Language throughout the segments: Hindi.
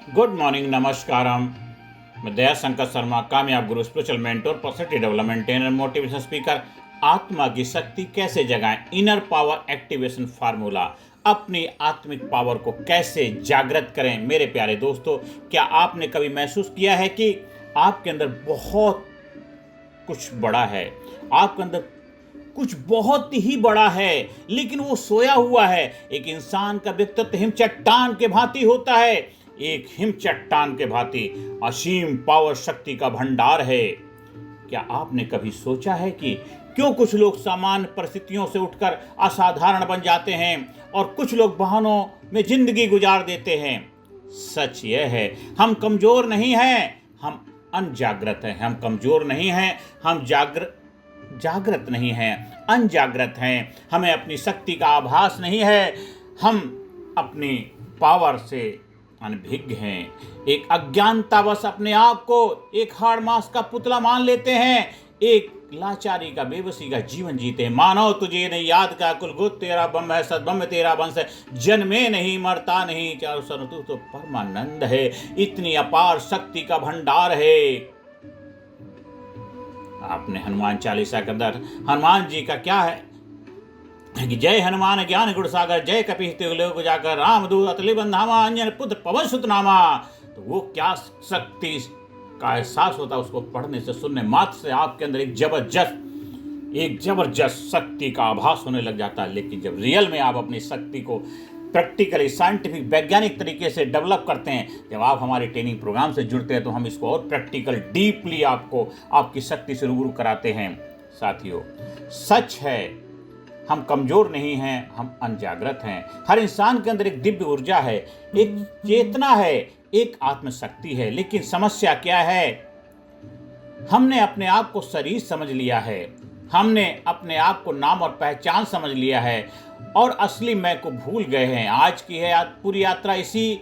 Good morning, नमस्कारम। मैं दया शंकर शर्मा, कामयाब गुरु, spiritual mentor, personality development trainer, motivation speaker. आत्मा की शक्ति कैसे जगाएं, इनर पावर एक्टिवेशन फार्मूला। अपनी आत्मिक पावर को कैसे जागृत करें। मेरे प्यारे दोस्तों, क्या आपने कभी महसूस किया है कि आपके अंदर बहुत कुछ बड़ा है, आपके अंदर कुछ बहुत ही बड़ा है, लेकिन वो सोया हुआ है। एक इंसान का व्यक्तित्व हिम चट्टान के भांति होता है, एक हिम चट्टान के भांति असीम पावर शक्ति का भंडार है। क्या आपने कभी सोचा है कि क्यों कुछ लोग सामान्य परिस्थितियों से उठकर असाधारण बन जाते हैं और कुछ लोग बहानों में जिंदगी गुजार देते हैं? सच यह है, हम कमजोर नहीं हैं, हम अनजागृत हैं। हम कमजोर नहीं हैं, हम जागृत नहीं हैं, अनजागृत हैं। हमें अपनी शक्ति का आभास नहीं है, हम अपनी पावर से अनभिज्ञ हैं। एक अज्ञानतावश अपने आप को एक हाड़ मास का पुतला मान लेते हैं, एक लाचारी का, बेबसी का जीवन जीते हैं। मानव तुझे नहीं याद का, कुलगुत तेरा बम है, सदबम तेरा वंश है, जन्मे नहीं मरता नहीं, चारों सर तू तो परमानंद है। इतनी अपार शक्ति का भंडार है। आपने हनुमान चालीसा के अंदर हनुमान जी का क्या है कि जय हनुमान ज्ञान गुण सागर, जय कपीस तिहुलोक जाकर, रामदूत अतुलित बंधामा, अंजन पुत्र पवन सुत नामा। तो वो क्या शक्ति का एहसास होता है उसको पढ़ने से, सुनने मात्र से आपके अंदर एक जबरदस्त शक्ति का आभास होने लग जाता है। लेकिन जब रियल में आप अपनी शक्ति को प्रैक्टिकली, साइंटिफिक, वैज्ञानिक तरीके से डेवलप करते हैं, जब आप हमारे ट्रेनिंग प्रोग्राम से जुड़ते हैं, तो हम इसको और प्रैक्टिकल, डीपली आपको आपकी शक्ति से रूबरू कराते हैं। साथियों, सच है, हम कमजोर नहीं हैं, हम अनजागृत हैं। हर इंसान के अंदर एक दिव्य ऊर्जा है, एक चेतना है, एक आत्मशक्ति है। लेकिन समस्या क्या है? हमने अपने आप को शरीर समझ लिया है, हमने अपने आप को नाम और पहचान समझ लिया है और असली मैं को भूल गए हैं। आज की है पूरी यात्रा इसी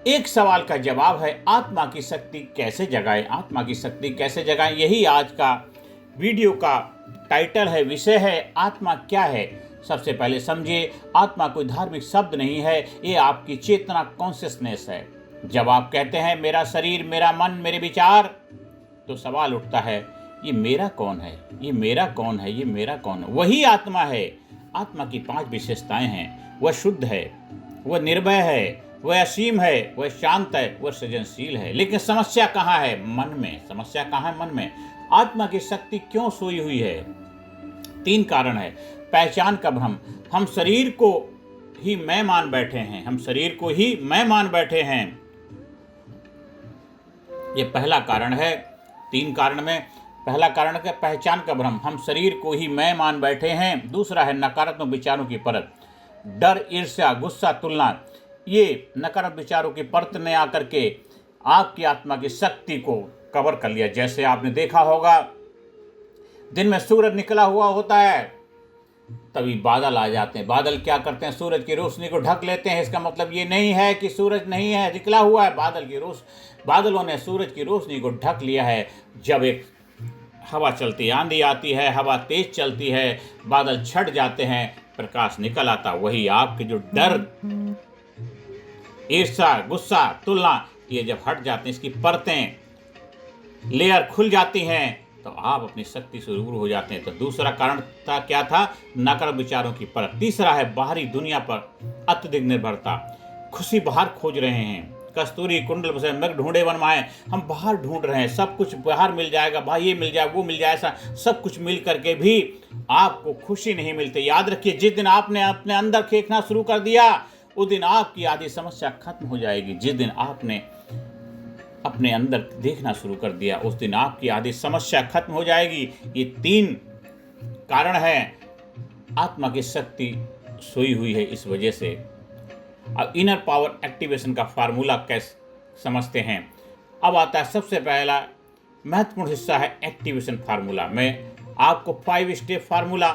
एक सवाल का जवाब है, आत्मा की शक्ति कैसे जगाएं, आत्मा की शक्ति कैसे जगाएं। यही आज का वीडियो का टाइटल है, विषय है, आत्मा क्या है। सबसे पहले समझिए, आत्मा कोई धार्मिक शब्द नहीं है, ये आपकी चेतना, कॉन्शियसनेस है। जब आप कहते हैं मेरा शरीर, मेरा मन, मेरे विचार, तो सवाल उठता है, ये मेरा कौन है, ये मेरा कौन है, ये मेरा कौन है? वही आत्मा है। आत्मा की 5 विशेषताएं हैं। वह शुद्ध है, वह निर्भय है, वह असीम है, वह शांत है, वह सृजनशील है। लेकिन समस्या कहाँ है? मन में। समस्या कहाँ है? मन में। आत्मा की शक्ति क्यों सोई हुई है? 3 कारण है। पहचान का भ्रम, हम शरीर को ही मैं मान बैठे हैं, हम शरीर को ही मैं मान बैठे हैं। ये पहला कारण है। 3 कारण में पहला कारण है पहचान का भ्रम, हम शरीर को ही मैं मान बैठे हैं। दूसरा है नकारात्मक विचारों की परत, डर, ईर्ष्या, गुस्सा, तुलना। ये नकारात्मक विचारों की परत ने आकर के आपकी आत्मा की शक्ति को कवर कर लिया। जैसे आपने देखा होगा, दिन में सूरज निकला हुआ होता है, तभी बादल आ जाते हैं। बादल क्या करते हैं? सूरज की रोशनी को ढक लेते हैं। इसका मतलब ये नहीं है कि सूरज नहीं है, निकला हुआ है। बादलों ने सूरज की रोशनी को ढक लिया है। जब एक हवा चलती, आंधी आती है, हवा तेज चलती है, बादल छट जाते हैं, प्रकाश निकल आता। वही आपके जो डर, ईर्ष्या, गुस्सा, तुलना, ये जब हट जाते हैं, इसकी परतें, लेयर खुल जाती हैं, तो आप अपनी शक्ति से रूबरू हो जाते हैं। तो दूसरा कारण था, क्या था? नकारात्मक विचारों की परत। तीसरा है बाहरी दुनिया पर अत्यधिक निर्भरता, खुशी बाहर खोज रहे हैं। कस्तूरी कुंडल बसे मृग ढूंढे वन माए, हम बाहर ढूंढ रहे हैं, सब कुछ बाहर मिल जाएगा, भाई ये मिल जाए, वो मिल जाए, ऐसा सब कुछ मिल करके भी आपको खुशी नहीं मिलती। याद रखिए, जिस दिन आपने अपने अंदर फेंकना शुरू कर दिया, उस दिन आपकी आधी समस्या खत्म हो जाएगी। जिस दिन आपने अपने अंदर देखना शुरू कर दिया, उस दिन आपकी आधी समस्या खत्म हो जाएगी। ये 3 कारण है। आत्मा की शक्ति सोई हुई है इस वजह से। अब इनर पावर एक्टिवेशन का फार्मूला कैसे समझते हैं? अब आता है सबसे पहला महत्वपूर्ण हिस्सा है एक्टिवेशन फार्मूला। मैं आपको 5 स्टेप फार्मूला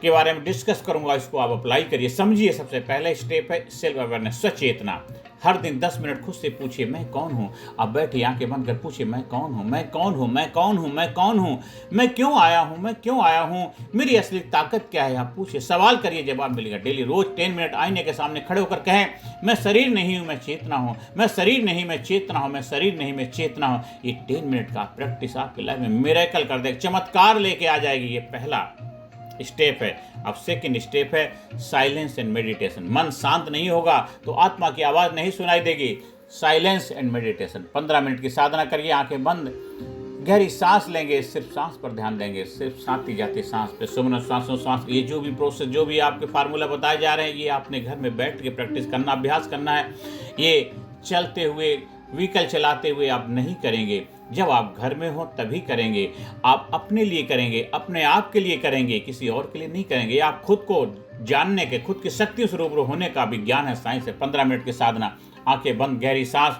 के बारे में डिस्कस करूंगा। इसको आप अप्लाई करिए, समझिए। सबसे पहला स्टेप है सेल्फ अवेयरनेस, सचेतना। हर दिन 10 मिनट खुद से पूछिए मैं कौन हूँ। आप बैठिए, आंखें बंद कर पूछिए मैं कौन हूँ, मैं कौन हूँ, मैं कौन हूँ, मैं कौन हूँ, मैं क्यों आया हूँ, मैं क्यों आया हूँ, मेरी असली ताकत क्या है। आप पूछिए, सवाल करिए, जवाब मिलेगा। डेली रोज 10 मिनट आईने के सामने खड़े होकर कहें मैं शरीर नहीं हूँ, मैं चेतना हूँ, मैं शरीर नहीं, मैं चेतना हूँ, मैं शरीर नहीं, मैं चेतना हूँ। ये 10 मिनट का प्रैक्टिस आपकी लाइफ में मिरेकल कर देगा, चमत्कार लेके आ जाएगी। ये पहला स्टेप है। अब सेकंड स्टेप है साइलेंस एंड मेडिटेशन। मन शांत नहीं होगा तो आत्मा की आवाज नहीं सुनाई देगी। साइलेंस एंड मेडिटेशन, 15 मिनट की साधना करिए, आंखें बंद, गहरी सांस लेंगे, सिर्फ सांस पर ध्यान देंगे, सिर्फ सांती जाती सांस पे, सुमन सांसों सांस। ये जो भी प्रोसेस, जो भी आपके फार्मूला बताए जा रहे हैं, ये आपने घर में बैठ के प्रैक्टिस करना, अभ्यास करना है। ये चलते हुए, व्हीकल चलाते हुए आप नहीं करेंगे, जब आप घर में हो तभी करेंगे। आप अपने लिए करेंगे, अपने आप के लिए करेंगे, किसी और के लिए नहीं करेंगे। आप खुद को जानने के, खुद की शक्तियों से रूबरू होने का विज्ञान है, साइंस है। 15 मिनट की साधना, आंखें बंद, गहरी सांस,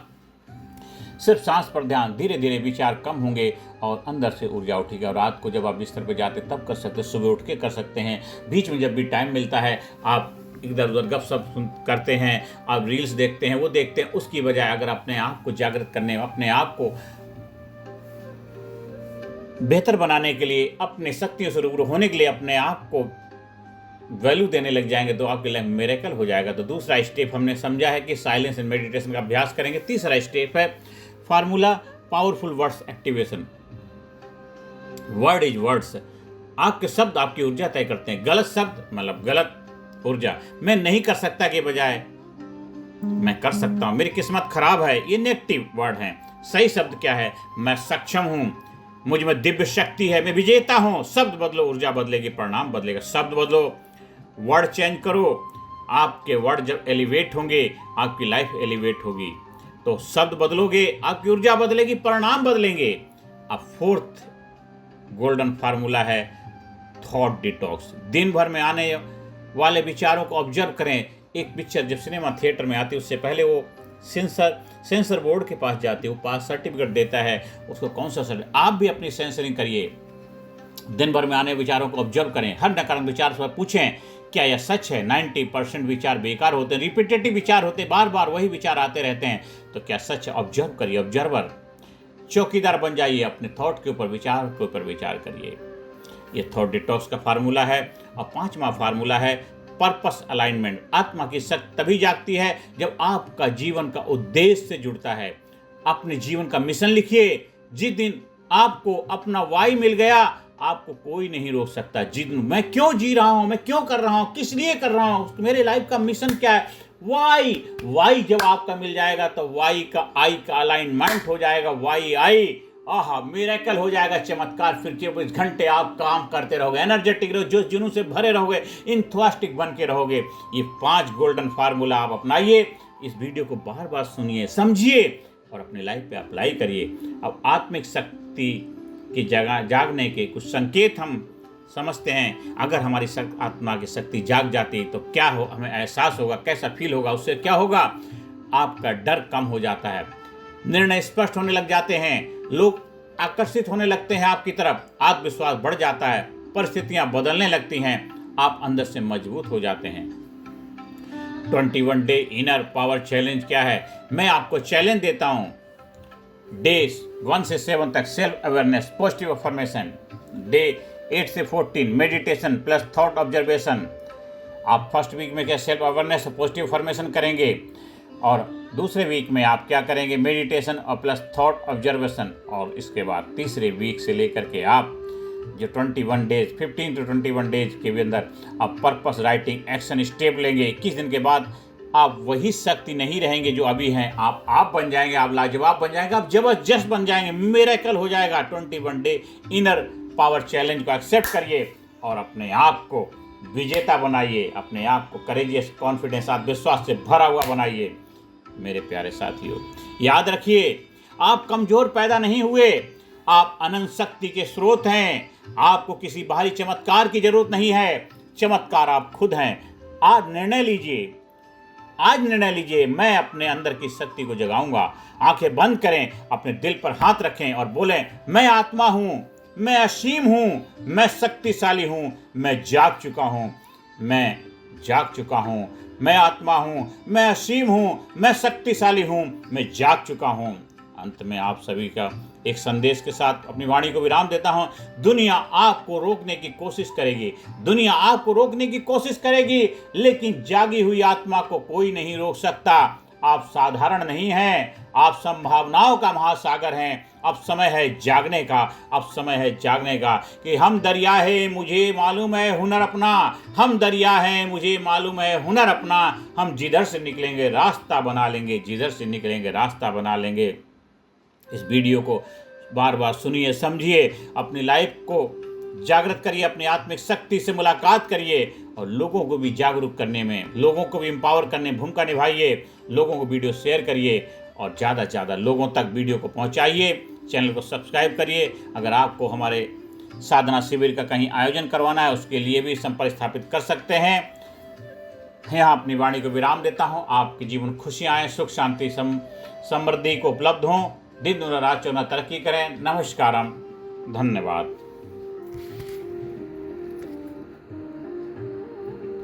सिर्फ सांस पर ध्यान। धीरे धीरे विचार कम होंगे और अंदर से ऊर्जा उठेगी। और रात को जब आप बिस्तर पर जाते तब कर सकते हैं, सुबह उठ के कर सकते हैं। बीच में जब भी टाइम मिलता है आप इधर उधर गपशप करते हैं, आप रील्स देखते हैं, वो देखते हैं, उसकी बजाय अगर अपने आप को जागृत करने, अपने आप को बेहतर बनाने के लिए, अपने शक्तियों से रूबरू होने के लिए अपने आप को वैल्यू देने लग जाएंगे तो आपके लाइफ मिरेकल हो जाएगा। तो दूसरा स्टेप हमने समझा है कि साइलेंस एंड मेडिटेशन का अभ्यास करेंगे। तीसरा स्टेप है formula powerful words activation. Word is words. आपके शब्द आपकी ऊर्जा तय करते हैं। गलत शब्द मतलब गलत ऊर्जा। मैं नहीं कर सकता के बजाय मैं कर सकता हूं, मेरी किस्मत खराब है, ये नेगेटिव वर्ड हैं। सही शब्द क्या है? मैं सक्षम हूं, मुझ में दिव्य शक्ति है, मैं विजेता हूं। शब्द बदलो, ऊर्जा बदलेगी, परिणाम बदलेगा। शब्द बदलो, वर्ड चेंज करो। आपके वर्ड जब एलिवेट होंगे आपकी लाइफ एलिवेट होगी। तो शब्द बदलोगे, आपकी ऊर्जा बदलेगी, परिणाम बदलेंगे। अब फोर्थ गोल्डन फार्मूला है थॉट डिटॉक्स। दिन भर में आने वाले विचारों को ऑब्जर्व करें। एक पिक्चर जब सिनेमा थिएटर में आती है उससे पहले वो सेंसर बोर्ड के पास जाती है, वो पास सर्टिफिकेट देता है उसको, कौन सा सर्टिफिकेट। आप भी अपनी सेंसरिंग करिए, दिन भर में आने विचारों को ऑब्जर्व करें। हर नकारात्मक विचार से पूछें क्या यह सच है? 90% विचार बेकार होते हैं, रिपीटेटिव विचार होते हैं, बार बार वही विचार आते रहते हैं। तो क्या सच है? ऑब्जर्व करिए, ऑब्जर्वर। चौकीदार बन जाइए, अपने थॉट के ऊपर, विचार के ऊपर विचार करिए। ये थॉट डिटॉक्स का फार्मूला है। और 5वां फार्मूला है पर्पस अलाइनमेंट। आत्मा की शक्ति तभी जागती है जब आपका जीवन का उद्देश्य से जुड़ता है। अपने जीवन का मिशन लिखिए। जिस दिन आपको अपना वाई मिल गया, आपको कोई नहीं रोक सकता। जिस दिन मैं क्यों जी रहा हूं, मैं क्यों कर रहा हूं, किस लिए कर रहा हूं, मेरे लाइफ का मिशन क्या है, वाई जब आपका मिल जाएगा तो वाई का आई का अलाइनमेंट हो जाएगा। वाई आई, आहा, मिरेकल हो जाएगा, चमत्कार। फिर 24 घंटे आप काम करते रहोगे, एनर्जेटिक रहोगे, जो जुनून से भरे रहोगे, इंथुआस्टिक बन के रहोगे। ये 5 गोल्डन फार्मूला आप अपनाइए। इस वीडियो को बार बार सुनिए, समझिए और अपने लाइफ पे अप्लाई करिए। अब आत्मिक शक्ति की जगह जागने के कुछ संकेत हम समझते हैं। अगर हमारी आत्मा की शक्ति जाग जाती तो क्या हो, हमें एहसास होगा, कैसा फील होगा। उससे क्या होगा? आपका डर कम हो जाता है, निर्णय स्पष्ट होने लग जाते हैं, लोग आकर्षित होने लगते हैं आपकी तरफ, आत्मविश्वास बढ़ जाता है, परिस्थितियां बदलने लगती हैं, आप अंदर से मजबूत हो जाते हैं। 21 डे इनर पावर चैलेंज क्या है? मैं आपको चैलेंज देता हूं, डे 1 से 7 तक self awareness, positive affirmation, day 8 से 14 मेडिटेशन प्लस थॉट ऑब्जर्वेशन। आप फर्स्ट वीक में क्या सेल्फ अवेयरनेस पॉजिटिव अफर्मेशन करेंगे और दूसरे वीक में आप क्या करेंगे? मेडिटेशन और प्लस थॉट ऑब्जर्वेशन। और इसके बाद तीसरे वीक से लेकर के आप जो 21 डेज, 15 to 21 डेज के अंदर आप पर्पस राइटिंग एक्शन स्टेप लेंगे। 21 दिन के बाद आप वही शक्ति नहीं रहेंगे जो अभी हैं, आप बन जाएंगे, आप लाजवाब बन जाएंगे, आप जबरदस्त बन जाएंगे, मिरेकल हो जाएगा। 21 डे इनर पावर चैलेंज को एक्सेप्ट करिए और अपने आप को विजेता बनाइए, अपने आप को करेजियस, कॉन्फिडेंस, आत्मविश्वास से भरा हुआ बनाइए। मेरे प्यारे साथियों, याद रखिए, आप कमजोर पैदा नहीं हुए, आप अनंत शक्ति के स्रोत हैं। आपको किसी बाहरी चमत्कार की जरूरत नहीं है, चमत्कार आप खुद हैं। आज निर्णय लीजिए, मैं अपने अंदर की शक्ति को जगाऊंगा। आंखें बंद करें, अपने दिल पर हाथ रखें और बोलें, मैं आत्मा हूं, मैं असीम हूँ, मैं शक्तिशाली हूँ, मैं जाग चुका हूँ, मैं जाग चुका हूँ, मैं आत्मा हूँ, मैं असीम हूँ, मैं शक्तिशाली हूँ, मैं जाग चुका हूँ। अंत में आप सभी का एक संदेश के साथ अपनी वाणी को विराम देता हूँ। दुनिया आपको रोकने की कोशिश करेगी, दुनिया आपको रोकने की कोशिश करेगी, लेकिन जागी हुई आत्मा को कोई नहीं रोक सकता। आप साधारण नहीं हैं, आप संभावनाओं का महासागर हैं। अब समय है जागने का, अब समय है जागने का कि हम दरिया है, मुझे मालूम है हुनर अपना, हम दरिया है, मुझे मालूम है हुनर अपना। हम जिधर से निकलेंगे रास्ता बना लेंगे, जिधर से निकलेंगे रास्ता बना लेंगे। इस वीडियो को बार बार सुनिए, समझिए, अपनी लाइफ को जागृत करिए, अपनी आत्मिक शक्ति से मुलाकात करिए और लोगों को भी जागरूक करने में, लोगों को भी एम्पावर करने में भूमिका निभाइए। लोगों को वीडियो शेयर करिए और ज़्यादा से ज़्यादा लोगों तक वीडियो को पहुंचाइए। चैनल को सब्सक्राइब करिए। अगर आपको हमारे साधना शिविर का कहीं आयोजन करवाना है, उसके लिए भी संपर्क स्थापित कर सकते हैं। यहाँ अपनी वाणी को विराम देता हूँ। आपके जीवन खुशियाँ आए, सुख शांति समृद्धि को उपलब्ध हों, दिन दुना रात चौना तरक्की करें। नमस्कारम, धन्यवाद।